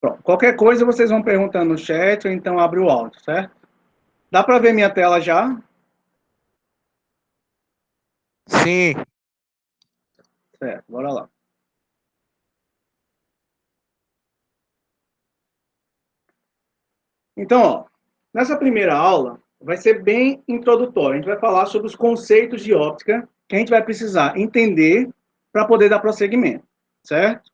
Pronto. Qualquer coisa vocês vão perguntando no chat ou então abre o áudio, certo? Dá para ver minha tela já? Sim. Certo, bora lá. Então, ó, nessa primeira aula vai ser bem introdutória. A gente vai falar sobre os conceitos de óptica que a gente vai precisar entender para poder dar prosseguimento, certo?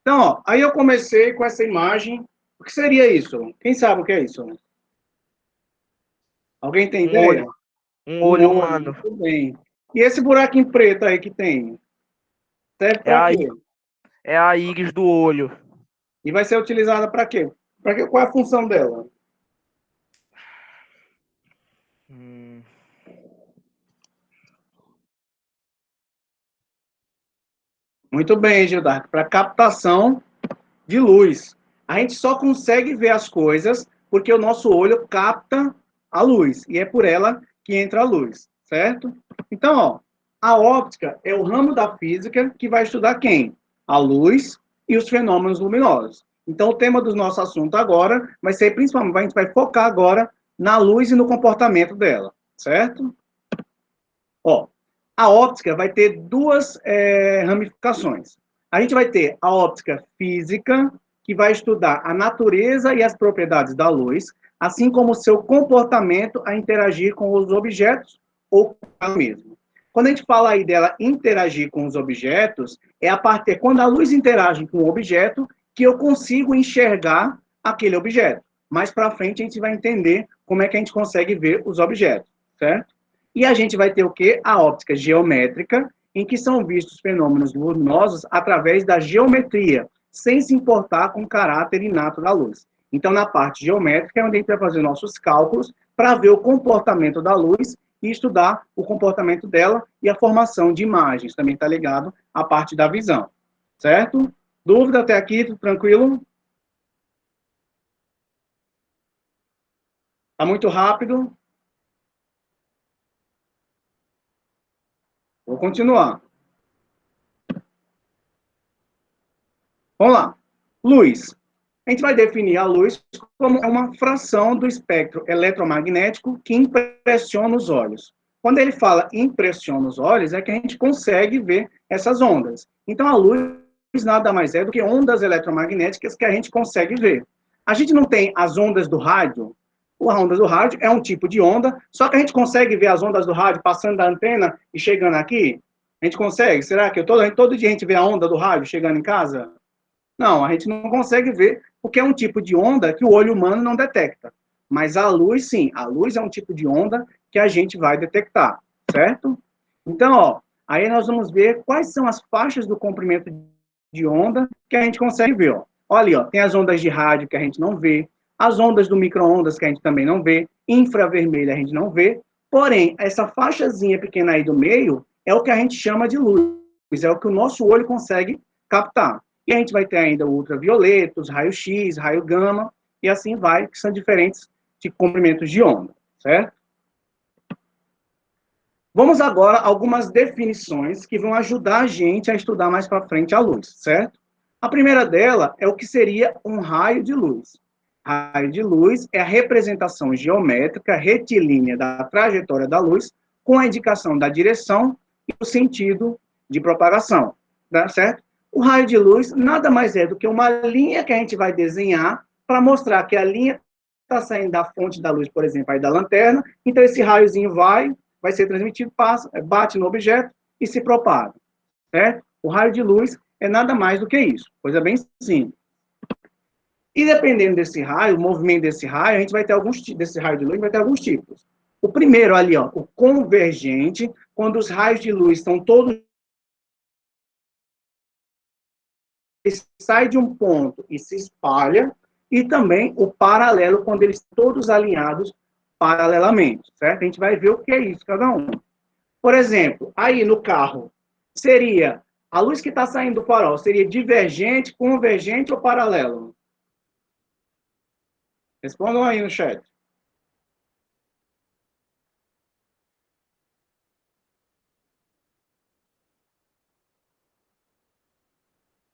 Então, ó, aí eu comecei com essa imagem. O que seria isso? Quem sabe o que é isso? Alguém tem Um ideia? olho. Um Um olho olho, humano. muito bem. E esse buraquinho preto aí que tem? Serve É para a, quê? é a íris do olho. E vai ser utilizada para quê? Para quê? Qual é a função dela? Hum, Muito bem, Gildardo. Para captação de luz. A gente só consegue ver as coisas porque o nosso olho capta a luz. E é por ela que entra a luz, certo? Então, ó, a óptica é o ramo da física que vai estudar quem? A luz e os fenômenos luminosos. Então, o tema do nosso assunto agora vai ser, principalmente, a gente vai focar agora na luz e no comportamento dela, certo? Ó, a óptica vai ter duas ramificações. A gente vai ter a óptica física, que vai estudar a natureza e as propriedades da luz, assim como o seu comportamento a interagir com os objetos ou com ela mesma. Quando a gente fala aí dela interagir com os objetos, é a partir quando a luz interage com o objeto que eu consigo enxergar aquele objeto. Mais para frente a gente vai entender como é que a gente consegue ver os objetos, certo? E a gente vai ter o quê? A óptica geométrica, em que são vistos fenômenos luminosos através da geometria, sem se importar com o caráter inato da luz. Então, na parte geométrica, é onde a gente vai fazer nossos cálculos para ver o comportamento da luz e estudar o comportamento dela e a formação de imagens. Também está ligado à parte da visão. Certo? Dúvida até aqui? Tudo tranquilo? Está muito rápido? Vou continuar. Vamos lá. Luz. A gente vai definir a luz como uma fração do espectro eletromagnético que impressiona os olhos. Quando ele fala impressiona os olhos, é que a gente consegue ver essas ondas. Então, a luz nada mais é do que ondas eletromagnéticas que a gente consegue ver. A gente não tem as ondas do rádio. As ondas do rádio é um tipo de onda, só que a gente consegue ver as ondas do rádio passando da antena e chegando aqui? A gente consegue? Será que todo dia a gente vê a onda do rádio chegando em casa? Não, a gente não consegue ver, porque é um tipo de onda que o olho humano não detecta. Mas a luz, sim, a luz é um tipo de onda que a gente vai detectar, certo? Então, ó, aí nós vamos ver quais são as faixas do comprimento de onda que a gente consegue ver, ó. Olha ali, ó, tem as ondas de rádio que a gente não vê, as ondas do micro-ondas que a gente também não vê, infravermelho a gente não vê, porém, essa faixazinha pequena aí do meio é o que a gente chama de luz, é o que o nosso olho consegue captar. E a gente vai ter ainda o ultravioleta, os raio-x, raio gama, e assim vai, que são diferentes de comprimentos de onda, certo? Vamos agora a algumas definições que vão ajudar a gente a estudar mais para frente a luz, certo? A primeira dela é o que seria um raio de luz. Raio de luz é a representação geométrica retilínea da trajetória da luz com a indicação da direção e o sentido de propagação, tá certo? O raio de luz nada mais é do que uma linha que a gente vai desenhar para mostrar que a linha está saindo da fonte da luz, por exemplo, aí da lanterna, então esse raiozinho vai ser transmitido, passa, bate no objeto e se propaga, certo? O raio de luz é nada mais do que isso, coisa bem simples. E dependendo desse raio, o movimento desse raio, a gente vai ter desse raio de luz, vai ter alguns tipos. O primeiro ali, ó, o convergente, quando os raios de luz estão todos sai de um ponto e se espalha, e também o paralelo, quando eles estão todos alinhados paralelamente, certo? A gente vai ver o que é isso, cada um. Por exemplo, aí no carro, seria a luz que está saindo do farol, seria divergente, convergente ou paralelo? Respondam aí no chat.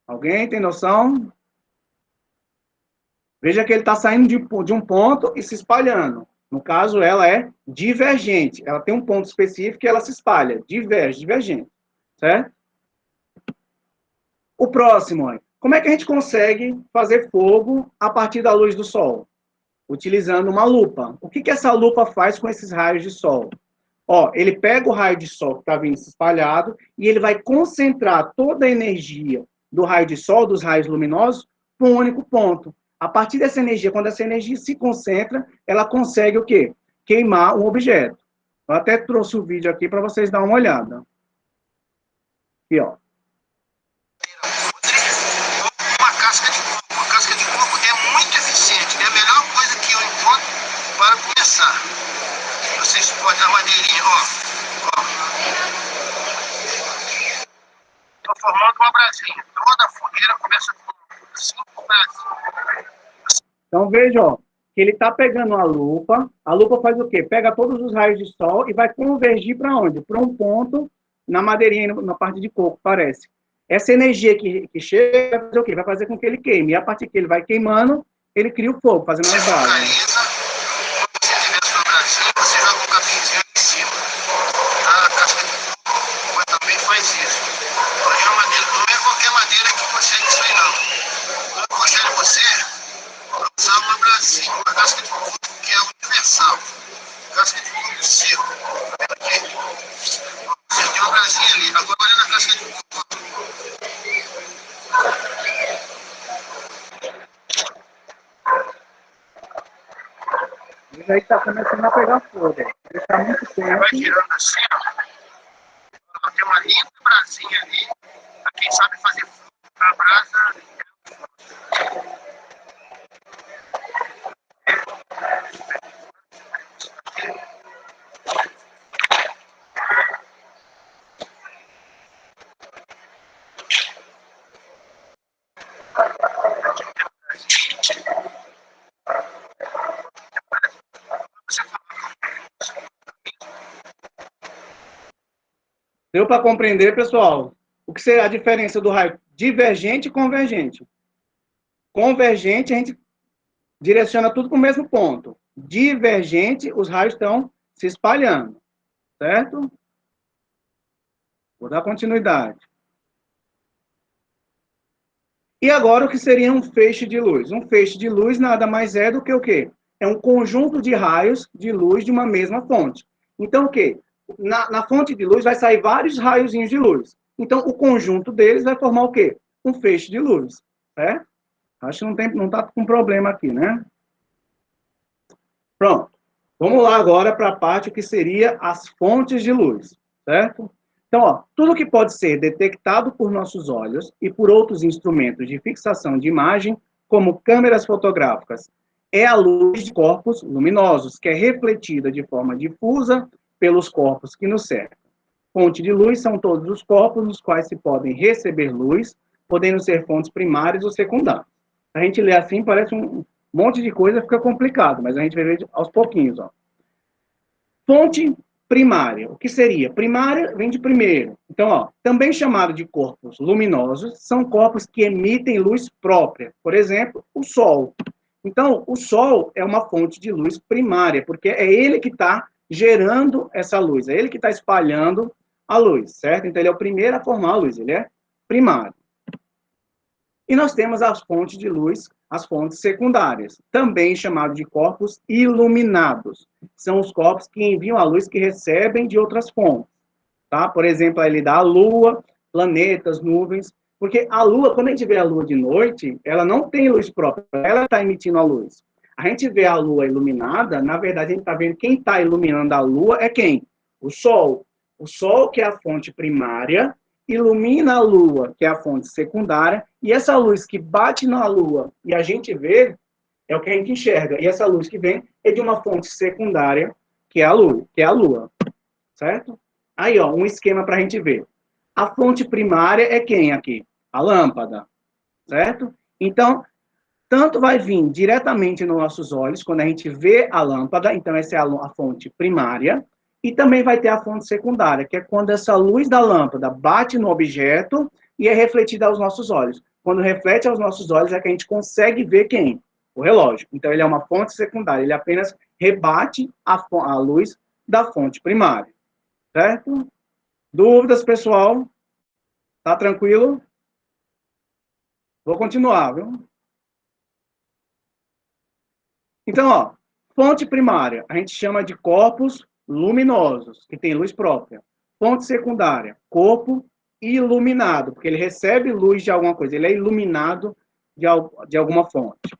Alguém tem noção? Veja que ele está saindo de um ponto e se espalhando. No caso, ela é divergente. Ela tem um ponto específico e ela se espalha. Divergente. Certo? O próximo, como é que a gente consegue fazer fogo a partir da luz do sol? Utilizando uma lupa. O que essa lupa faz com esses raios de sol? Ó, ele pega o raio de sol que está vindo se espalhado e ele vai concentrar toda a energia do raio de sol, dos raios luminosos, para um único ponto. A partir dessa energia, quando essa energia se concentra, ela consegue o quê? Queimar um objeto. Eu até trouxe o vídeo aqui para vocês darem uma olhada. Aqui, ó. Uma casca de coco é muito eficiente. É a melhor coisa que eu encontro para começar. Vocês podem dar madeirinha, ó. Estou formando uma brasinha. Toda fogueira começa com 5 brasinhas. Então, veja, ó, que ele está pegando a lupa faz o quê? Pega todos os raios de sol e vai convergir para onde? Para um ponto na madeirinha, na parte de coco, parece. Essa energia que chega, vai fazer o quê? Vai fazer com que ele queime. E a partir que ele vai queimando, ele cria o fogo, fazendo as brasas. Quando você tiver sua brasinha, você joga um capinzinho em cima. A casca de coco também faz isso. Não é qualquer madeira que consegue isso aí, não. Eu aconselho você a usar uma brasinha, uma casca de coco que é universal. Casca de coco seco. Aqui. Você tem uma brasinha ali. Agora olha na casca de coco. Ele aí está começando a pegar fogo. Ele está muito tempo. Vai girando assim, ó. Tem uma linda brasinha ali. Pra quem sabe fazer fogo na brasa. Deu para compreender, pessoal? O que seria a diferença do raio divergente e convergente? Convergente, a gente direciona tudo para o mesmo ponto. Divergente, os raios estão se espalhando. Certo? Vou dar continuidade. E agora, o que seria um feixe de luz? Um feixe de luz nada mais é do que o quê? É um conjunto de raios de luz de uma mesma fonte. Então, o quê? Na fonte de luz vai sair vários raiozinhos de luz. Então, o conjunto deles vai formar o quê? Um feixe de luz. Certo? Acho que não está com problema aqui, né? Pronto. Vamos lá agora para a parte que seria as fontes de luz. Certo? Então, ó, tudo que pode ser detectado por nossos olhos e por outros instrumentos de fixação de imagem, como câmeras fotográficas, é a luz de corpos luminosos, que é refletida de forma difusa pelos corpos que nos cercam. Fonte de luz são todos os corpos nos quais se podem receber luz, podendo ser fontes primárias ou secundárias. A gente lê assim, parece um monte de coisa, fica complicado, mas a gente vai ver aos pouquinhos. Ó. Fonte primária. O que seria? Primária vem de primeiro. Então, ó, também chamado de corpos luminosos, são corpos que emitem luz própria. Por exemplo, o Sol. Então, o Sol é uma fonte de luz primária, porque é ele que está gerando essa luz, é ele que está espalhando a luz, certo? Então, ele é o primeiro a formar a luz, ele é primário. E nós temos as fontes de luz, as fontes secundárias, também chamados de corpos iluminados. São os corpos que enviam a luz que recebem de outras fontes. Tá? Por exemplo, ele dá a Lua, planetas, nuvens. Porque a Lua, quando a gente vê a Lua de noite, ela não tem luz própria, ela está emitindo a luz. A gente vê a Lua iluminada, na verdade, a gente está vendo quem está iluminando a Lua é quem? O Sol. O Sol, que é a fonte primária, ilumina a Lua, que é a fonte secundária, e essa luz que bate na Lua e a gente vê, é o que a gente enxerga. E essa luz que vem é de uma fonte secundária, que é a Lua. Certo? Aí, ó, um esquema para a gente ver. A fonte primária é quem aqui? A lâmpada. Certo? Então, tanto vai vir diretamente nos nossos olhos, quando a gente vê a lâmpada, então essa é a fonte primária, e também vai ter a fonte secundária, que é quando essa luz da lâmpada bate no objeto e é refletida aos nossos olhos. Quando reflete aos nossos olhos é que a gente consegue ver quem? o relógio. Então, ele é uma fonte secundária, ele apenas rebate a luz da fonte primária, certo? Dúvidas, pessoal? Tá tranquilo? Vou continuar, viu? Então, ó, fonte primária, a gente chama de corpos luminosos, que tem luz própria. Fonte secundária, corpo iluminado, porque ele recebe luz de alguma coisa, ele é iluminado de alguma fonte.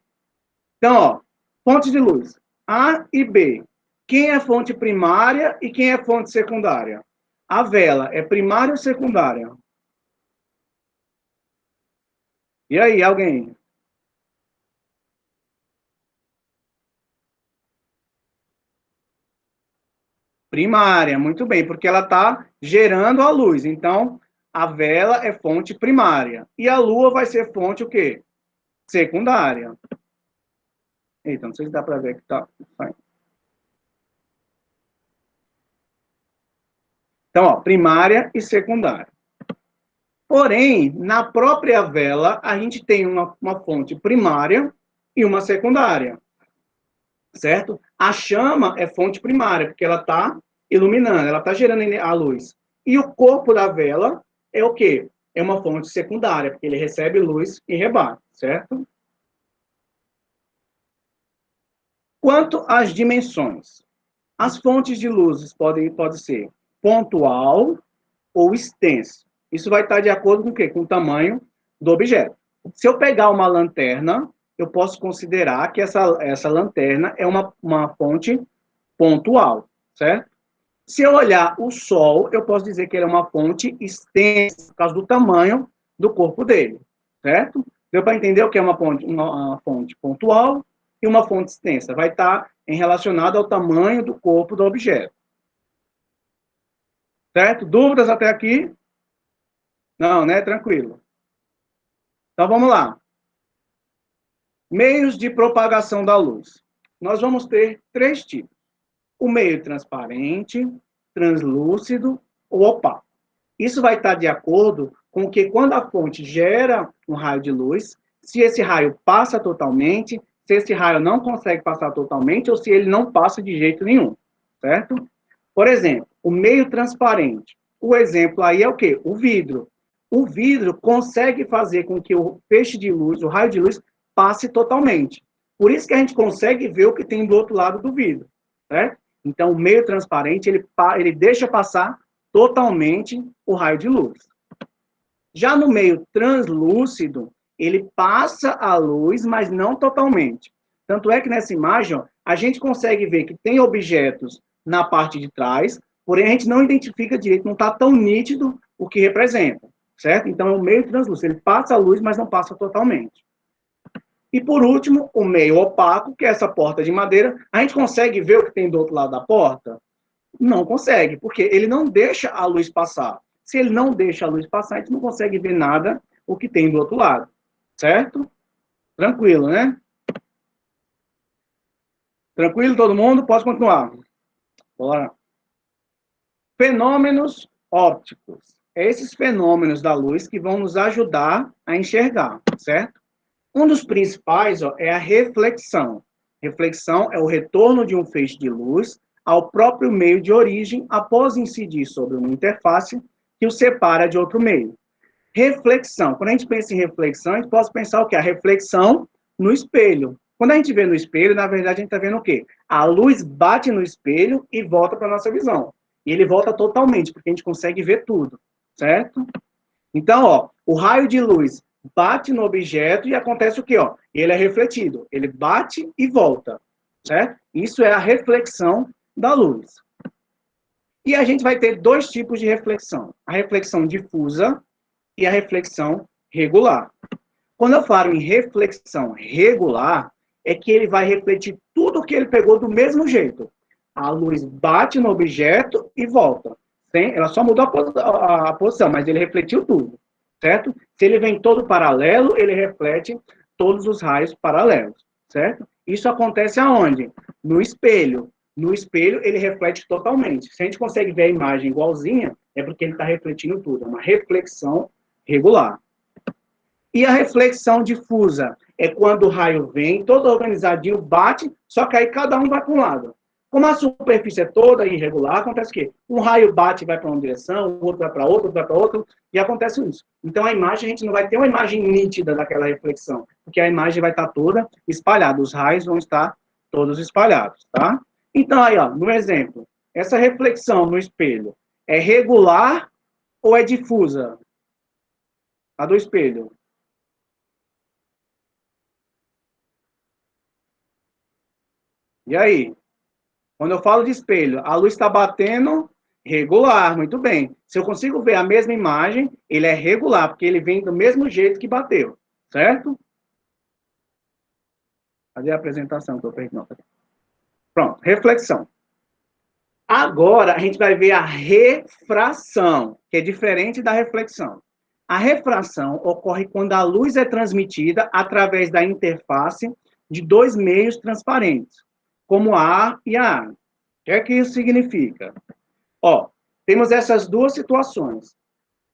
Então, ó, fontes de luz, A e B. Quem é fonte primária e quem é fonte secundária? A vela é primária ou secundária? E aí, alguém? Primária, muito bem, porque ela está gerando a luz. Então, a vela é fonte primária. E a lua vai ser fonte o quê? Secundária. Eita, não sei se dá para ver que tá. Então, ó, primária e secundária. Porém, na própria vela, a gente tem uma fonte primária e uma secundária. Certo? A chama é fonte primária, porque ela está iluminando, ela está gerando a luz. E o corpo da vela é o quê? É uma fonte secundária, porque ele recebe luz e rebate, certo? Quanto às dimensões, as fontes de luzes podem ser pontual ou extenso. Isso vai estar de acordo com o quê? Com o tamanho do objeto. Se eu pegar uma lanterna, eu posso considerar que essa lanterna é uma fonte pontual, certo? Se eu olhar o Sol, eu posso dizer que ele é uma fonte extensa, por causa do tamanho do corpo dele, certo? Deu para entender o que é uma fonte pontual e uma fonte extensa? Vai estar relacionado ao tamanho do corpo do objeto. Certo? Dúvidas até aqui? Não, né? Tranquilo. Então, vamos lá. Meios de propagação da luz. Nós vamos ter 3 tipos. O meio transparente, translúcido ou opaco. Isso vai estar de acordo com que quando a fonte gera um raio de luz, se esse raio passa totalmente, se esse raio não consegue passar totalmente, ou se ele não passa de jeito nenhum, certo? Por exemplo, o meio transparente. O exemplo aí é o quê? O vidro. O vidro consegue fazer com que o feixe de luz, o raio de luz, passe totalmente. Por isso que a gente consegue ver o que tem do outro lado do vidro, certo? Então, o meio transparente, ele deixa passar totalmente o raio de luz. Já no meio translúcido, ele passa a luz, mas não totalmente. Tanto é que nessa imagem, ó, a gente consegue ver que tem objetos na parte de trás, porém a gente não identifica direito, não está tão nítido o que representa, certo? Então, é o meio translúcido, ele passa a luz, mas não passa totalmente. E, por último, o meio opaco, que é essa porta de madeira. A gente consegue ver o que tem do outro lado da porta? Não consegue, porque ele não deixa a luz passar. Se ele não deixa a luz passar, a gente não consegue ver nada o que tem do outro lado. Certo? Tranquilo, né? Tranquilo, todo mundo? Pode continuar. Bora. Fenômenos ópticos. Esses fenômenos da luz que vão nos ajudar a enxergar, certo? Um dos principais, ó, é a reflexão. Reflexão é o retorno de um feixe de luz ao próprio meio de origem após incidir sobre uma interface que o separa de outro meio. Reflexão. Quando a gente pensa em reflexão, a gente pode pensar o quê? A reflexão no espelho. Quando a gente vê no espelho, na verdade, a gente está vendo o quê? A luz bate no espelho e volta para a nossa visão. E ele volta totalmente, porque a gente consegue ver tudo, certo? Então, ó, o raio de luz bate no objeto e acontece o quê? Ó? Ele é refletido. Ele bate e volta, certo? Isso é a reflexão da luz. E a gente vai ter 2 tipos de reflexão. A reflexão difusa e a reflexão regular. Quando eu falo em reflexão regular, é que ele vai refletir tudo que ele pegou do mesmo jeito. A luz bate no objeto e volta. Ela só mudou a posição, mas ele refletiu tudo. Certo? Se ele vem todo paralelo, ele reflete todos os raios paralelos, certo? Isso acontece aonde? No espelho. No espelho, ele reflete totalmente. Se a gente consegue ver a imagem igualzinha, é porque ele está refletindo tudo. É uma reflexão regular. E a reflexão difusa? é quando o raio vem, todo organizadinho, bate, só que aí cada um vai para um lado. Como a superfície é toda irregular, acontece o quê? Um raio bate e vai para uma direção, o outro vai para outra, outro vai para outra, e acontece isso. Então, a imagem, a gente não vai ter uma imagem nítida daquela reflexão, porque a imagem vai estar toda espalhada, os raios vão estar todos espalhados, tá? Então, aí, ó, no exemplo, essa reflexão no espelho é regular ou é difusa? A do espelho. E aí? Quando eu falo de espelho, a luz está batendo regular, muito bem. Se eu consigo ver a mesma imagem, ele é regular, porque ele vem do mesmo jeito que bateu, certo? Cadê a apresentação que eu perdi? Não, pronto, reflexão. Agora, a gente vai ver a refração, que é diferente da reflexão. A refração ocorre quando a luz é transmitida através da interface de dois meios transparentes, como ar e a água. O que é que isso significa? Ó, temos essas duas situações.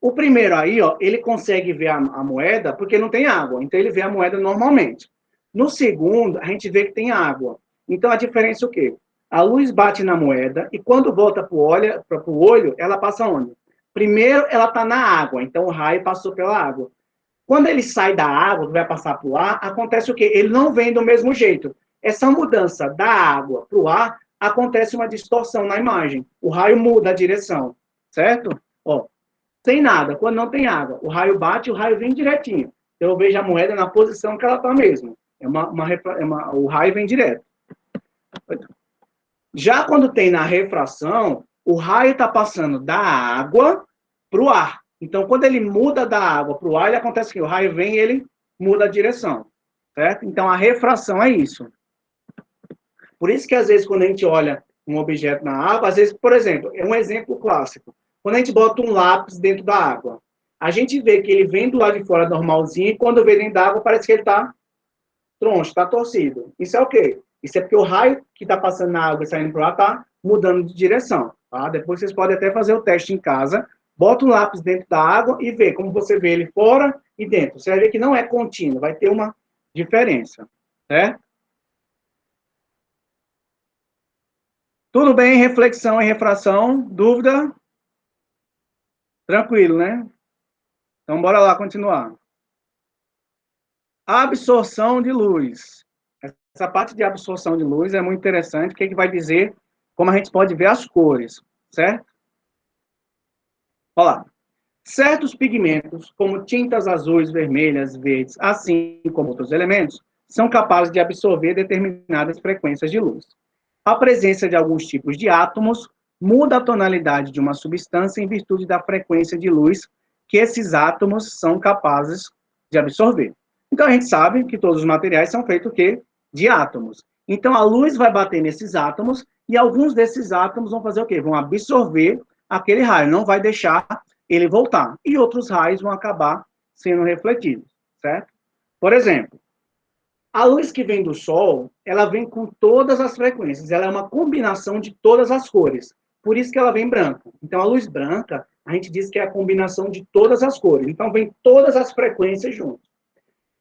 O primeiro aí, ó, ele consegue ver a moeda porque não tem água, então ele vê a moeda normalmente. No segundo, a gente vê que tem água. Então, a diferença é o quê? A luz bate na moeda e quando volta para o olho, ela passa onde? Primeiro, ela está na água, então o raio passou pela água. Quando ele sai da água, que vai passar para o ar, acontece o quê? Ele não vem do mesmo jeito. Essa mudança da água para o ar, acontece uma distorção na imagem. O raio muda a direção, certo? Ó, sem nada, quando não tem água, o raio bate, o raio vem direitinho. Então, eu vejo a moeda na posição que ela está mesmo. O raio vem direto. Já quando tem na refração, o raio está passando da água para o ar. Então, quando ele muda da água para o ar, ele acontece que o raio vem e ele muda a direção, certo? Então, a refração é isso. Por isso que, às vezes, quando a gente olha um objeto na água, às vezes, por exemplo, é um exemplo clássico. Quando a gente bota um lápis dentro da água, a gente vê que ele vem do lado de fora normalzinho e quando vem dentro da água, parece que ele está troncho, está torcido. Isso é o quê? Isso é porque o raio que está passando na água e saindo para lá está mudando de direção. Tá? Depois vocês podem até fazer o teste em casa. Bota um lápis dentro da água e vê como você vê ele fora e dentro. Você vai ver que não é contínuo, vai ter uma diferença. Certo? Tudo bem? Reflexão e refração? Dúvida? Tranquilo, né? Então, bora lá continuar. Absorção de luz. Essa parte de absorção de luz é muito interessante, porque vai dizer como a gente pode ver as cores, certo? Olha lá. Certos pigmentos, como tintas azuis, vermelhas, verdes, assim como outros elementos, são capazes de absorver determinadas frequências de luz. A presença de alguns tipos de átomos muda a tonalidade de uma substância em virtude da frequência de luz que esses átomos são capazes de absorver. Então, a gente sabe que todos os materiais são feitos o quê? De átomos. Então, a luz vai bater nesses átomos e alguns desses átomos vão fazer o quê? Vão absorver aquele raio, não vai deixar ele voltar. E outros raios vão acabar sendo refletidos, certo? Por exemplo, a luz que vem do Sol, ela vem com todas as frequências, ela é uma combinação de todas as cores. Por isso que ela vem branca. Então, a luz branca, a gente diz que é a combinação de todas as cores. Então, vem todas as frequências juntas.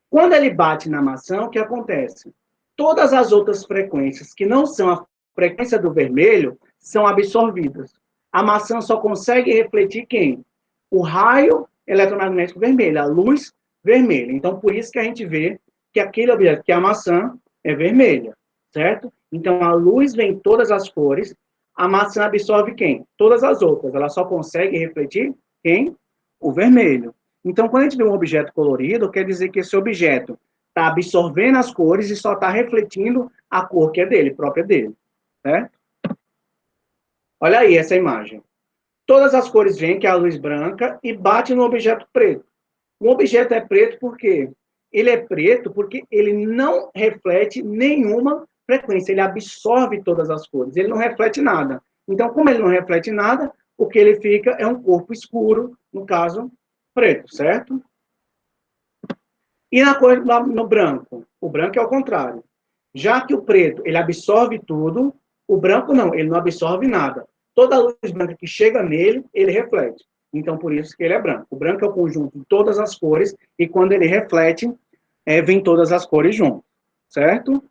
Quando ele bate na maçã, o que acontece? Todas as outras frequências que não são a frequência do vermelho são absorvidas. A maçã só consegue refletir quem? O raio eletromagnético vermelho, a luz vermelha. Então, por isso que a gente vê que aquele objeto, que é a maçã, é vermelha, certo? Então, a luz vem em todas as cores, a maçã absorve quem? Todas as outras. Ela só consegue refletir quem? O vermelho. Então, quando a gente vê um objeto colorido, quer dizer que esse objeto está absorvendo as cores e só está refletindo a cor que é dele, própria dele, certo? Olha aí essa imagem. Todas as cores vêm, que é a luz branca, e bate no objeto preto. O objeto é preto por quê? Ele é preto porque ele não reflete nenhuma frequência, ele absorve todas as cores, ele não reflete nada. Então, como ele não reflete nada, o que ele fica é um corpo escuro, no caso, preto, certo? E na cor no branco? O branco é o contrário. Já que o preto, ele absorve tudo, o branco não, ele não absorve nada. Toda a luz branca que chega nele, ele reflete. Então, por isso que ele é branco. O branco é o conjunto de todas as cores, e quando ele reflete, vem todas as cores junto, certo?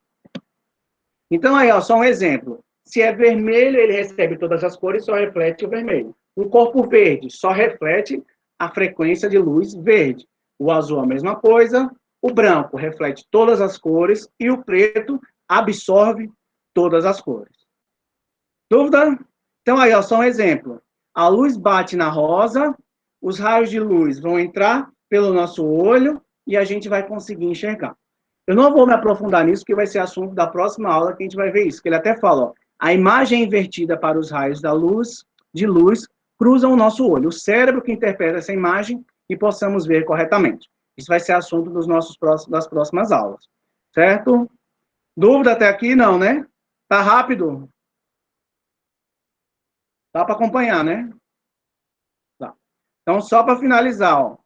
Então, aí, ó, só um exemplo. Se é vermelho, ele recebe todas as cores, só reflete o vermelho. O corpo verde só reflete a frequência de luz verde. O azul, a mesma coisa. O branco reflete todas as cores. E o preto absorve todas as cores. Dúvida? Então, aí, ó, só um exemplo. A luz bate na rosa, os raios de luz vão entrar pelo nosso olho e a gente vai conseguir enxergar. Eu não vou me aprofundar nisso, porque vai ser assunto da próxima aula que a gente vai ver isso. Que ele até fala, ó, a imagem invertida para os raios da luz, de luz, cruzam o nosso olho. O cérebro que interpreta essa imagem e possamos ver corretamente. Isso vai ser assunto das próximas aulas. Certo? Dúvida até aqui? Não, né? Tá rápido? Dá para acompanhar, né? Tá. Então, só para finalizar, ó,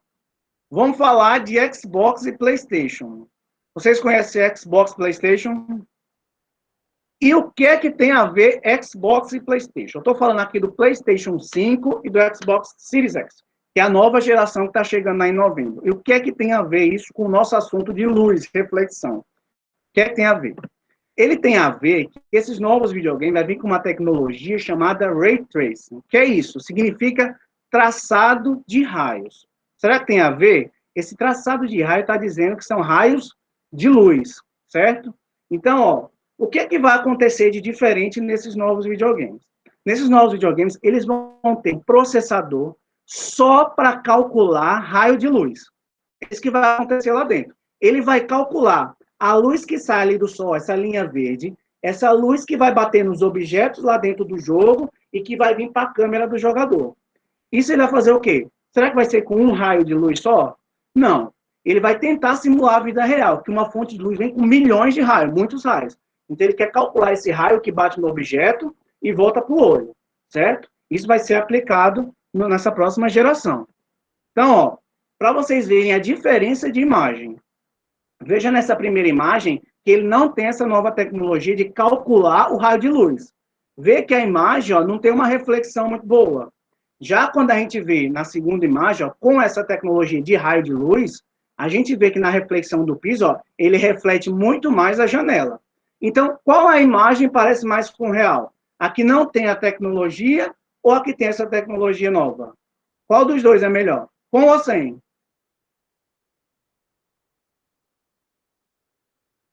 vamos falar de Xbox e PlayStation. Vocês conhecem Xbox e PlayStation? E o que é que tem a ver Xbox e PlayStation? Eu estou falando aqui do PlayStation 5 e do Xbox Series X, que é a nova geração que está chegando aí em novembro. E o que é que tem a ver isso com o nosso assunto de luz, reflexão? O que é que tem a ver? Ele tem a ver que esses novos videogames vai vir com uma tecnologia chamada Ray Tracing. O que é isso? Significa traçado de raios. Será que tem a ver? Esse traçado de raio está dizendo que são raios de luz, certo? Então, ó, o que é que vai acontecer de diferente nesses novos videogames? Nesses novos videogames, eles vão ter um processador só para calcular raio de luz. É isso que vai acontecer lá dentro. Ele vai calcular a luz que sai ali do sol, essa linha verde, essa luz que vai bater nos objetos lá dentro do jogo e que vai vir para a câmera do jogador. Isso ele vai fazer o quê? Será que vai ser com um raio de luz só? Não. Ele vai tentar simular a vida real, que uma fonte de luz vem com milhões de raios, muitos raios. Então ele quer calcular esse raio que bate no objeto e volta para o olho, certo? Isso vai ser aplicado nessa próxima geração. Então, ó, para vocês verem a diferença de imagem, veja nessa primeira imagem que ele não tem essa nova tecnologia de calcular o raio de luz. Vê que a imagem, ó, não tem uma reflexão muito boa. Já quando a gente vê na segunda imagem, ó, com essa tecnologia de raio de luz, a gente vê que na reflexão do piso, ó, ele reflete muito mais a janela. Então, qual a imagem parece mais com real? A que não tem a tecnologia ou a que tem essa tecnologia nova? Qual dos dois é melhor? Com ou sem?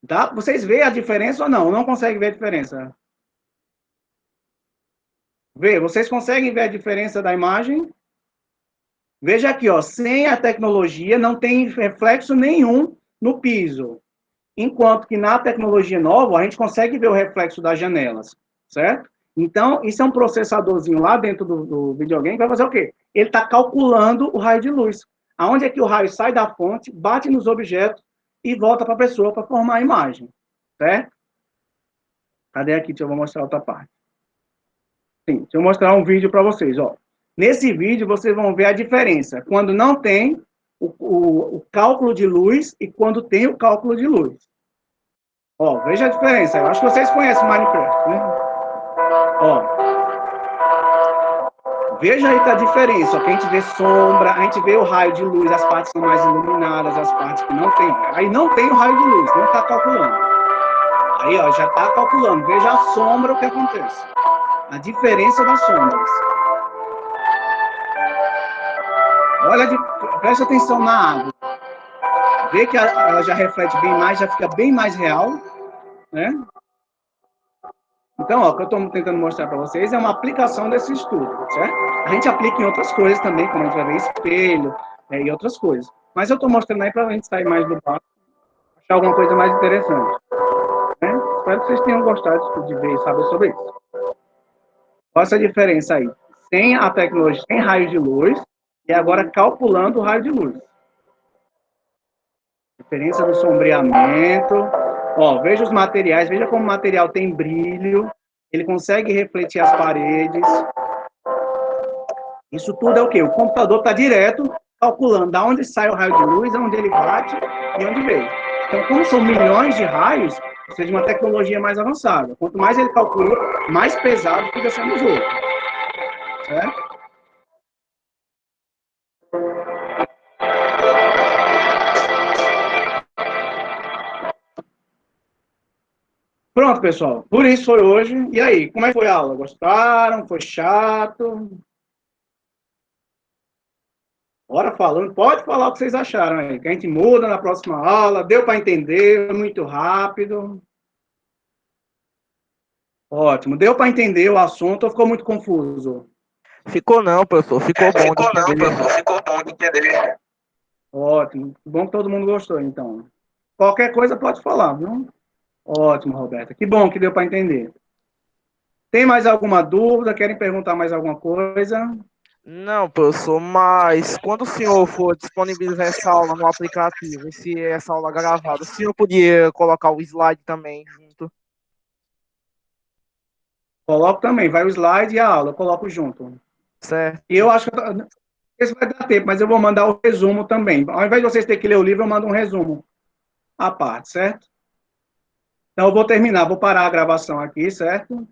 Tá? Vocês veem a diferença ou não? Não conseguem ver a diferença? Vê, vocês conseguem ver a diferença da imagem? Veja aqui, ó, sem a tecnologia não tem reflexo nenhum no piso. Enquanto que na tecnologia nova, a gente consegue ver o reflexo das janelas, certo? Então, isso é um processadorzinho lá dentro do videogame que vai fazer o quê? Ele está calculando o raio de luz. Aonde é que o raio sai da fonte, bate nos objetos e volta para a pessoa para formar a imagem, certo? Cadê aqui? Deixa eu mostrar outra parte. Sim, deixa eu mostrar um vídeo para vocês, ó. Nesse vídeo, vocês vão ver a diferença quando não tem o cálculo de luz e quando tem o cálculo de luz. Ó, veja a diferença. Eu acho que vocês conhecem Minecraft, né? Ó, veja aí a diferença. Ó, que a gente vê sombra, a gente vê o raio de luz, as partes são mais iluminadas, as partes que não tem. Aí não tem o raio de luz, não está calculando. Aí, ó, já está calculando. Veja a sombra, o que acontece. A diferença das sombras. Olha, preste atenção na água. Vê que ela já reflete bem mais, já fica bem mais real, né? Então, ó, o que eu estou tentando mostrar para vocês é uma aplicação desse estudo, certo? A gente aplica em outras coisas também, como a gente vai ver espelho e outras coisas. Mas eu estou mostrando aí para a gente sair mais do barco, achar alguma coisa mais interessante. Né? Espero que vocês tenham gostado de ver e saber sobre isso. Olha essa diferença aí. Sem a tecnologia, sem raio de luz, e agora calculando o raio de luz. Diferença do sombreamento. Ó, veja os materiais, veja como o material tem brilho, ele consegue refletir as paredes. Isso tudo é o quê? O computador está direto calculando de onde sai o raio de luz, onde ele bate e onde veio. Então, como são milhões de raios, precisa de uma tecnologia mais avançada. Quanto mais ele calcula, mais pesado fica sendo o jogo. Certo? Pronto, pessoal. Por isso foi hoje. E aí, como é que foi a aula? Gostaram? Foi chato? Bora falando. Pode falar o que vocês acharam aí. Que a gente muda na próxima aula. Deu para entender? Foi muito rápido. Ótimo. Deu para entender o assunto ou ficou muito confuso? Ficou não, professor. Ficou bom de Ficou não, entender. professor. Ficou bom de entender. Ótimo. Bom que todo mundo gostou, então. Qualquer coisa pode falar, viu? Ótimo, Roberta. Que bom que deu para entender. Tem mais alguma dúvida? Querem perguntar mais alguma coisa? Não, professor, mas quando o senhor for disponibilizar essa aula no aplicativo, e se essa aula gravada, o senhor podia colocar o slide também junto, Coloco também. Vai o slide e a aula. Eu coloco junto. certo? E eu acho que esse vai dar tempo, mas eu vou mandar o resumo também. Ao invés de vocês terem que ler o livro, eu mando um resumo à parte, certo? Então, eu vou terminar. Vou parar a gravação aqui, certo?